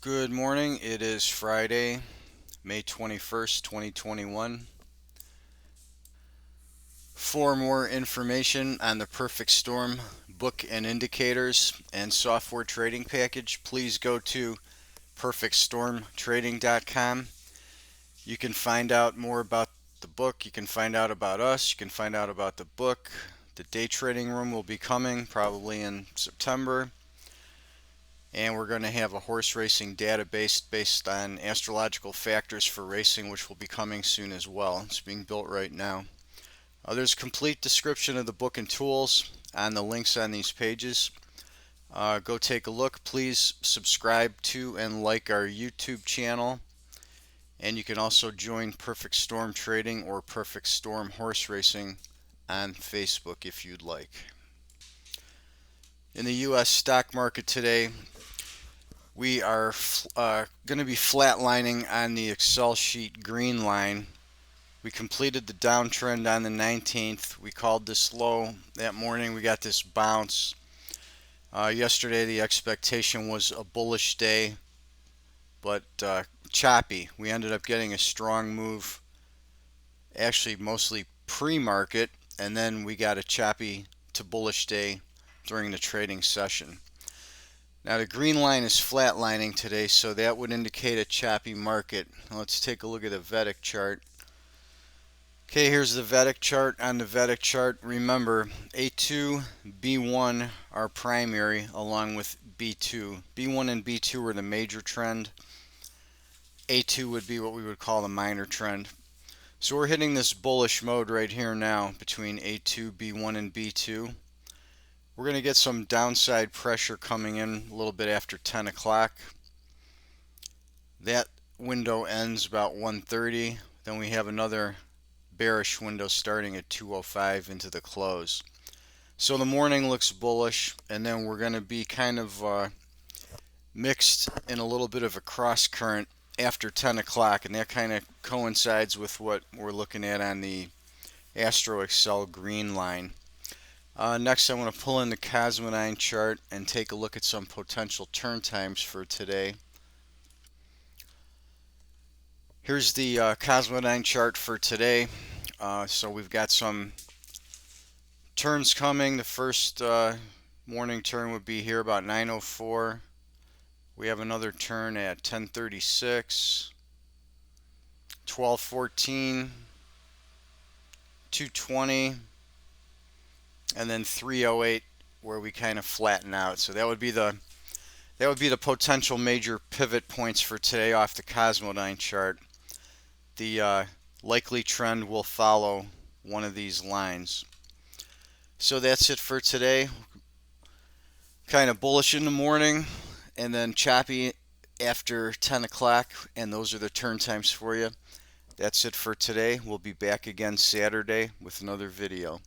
Good morning. It is Friday, May 21st, 2021. For more information on the Perfect Storm book and indicators and software trading package, please go to perfectstormtrading.com. You can find out more about the book, you can find out about us, you can find out about the book. The day trading room will be coming probably in September. And we're going to have a horse racing database based on astrological factors for racing, which will be coming soon as well. It's being built right now. There's a complete description of the book and tools on the links on these pages. Go take a look. Please subscribe to and like our YouTube channel. And you can also join Perfect Storm Trading or Perfect Storm Horse Racing on Facebook if you'd like. In the U.S. stock market today, we are going to be flatlining on the Excel sheet green line. We completed the downtrend on the 19th. We called this low that morning. We got this bounce. Yesterday the expectation was a bullish day, but choppy. We ended up getting a strong move, actually mostly pre-market, and then we got a choppy to bullish day during the trading session. Now the green line is flatlining today, so that would indicate a choppy market. Now let's take a look at the Vedic chart. Okay, here's the Vedic chart. On the Vedic chart, remember A2, B1 are primary along with B2. B1 and B2 are the major trend. A2 would be what we would call the minor trend. So we're hitting this bullish mode right here now between A2, B1, and B2. We're going to get some downside pressure coming in a little bit after 10 o'clock. That window ends about 1:30. Then we have another bearish window starting at 2:05 into the close. So the morning looks bullish, and then we're going to be kind of mixed in a little bit of a cross current after 10 o'clock, and that kind of coincides with what we're looking at on the Astro Excel green line. Next, I want to pull in the Cosmoline chart and take a look at some potential turn times for today. Here's the Cosmoline chart for today. So we've got some turns coming. The first morning turn would be here about 9:04. We have another turn at 10:36, 12:14, 2:20, and then 3:08, where we kind of flatten out. So that would be the potential major pivot points for today off the Cosmoline chart. The likely trend will follow one of these lines. So that's it for today. Kind of bullish in the morning and then choppy after 10 o'clock, and those are the turn times for you. That's it for today. We'll be back again Saturday with another video.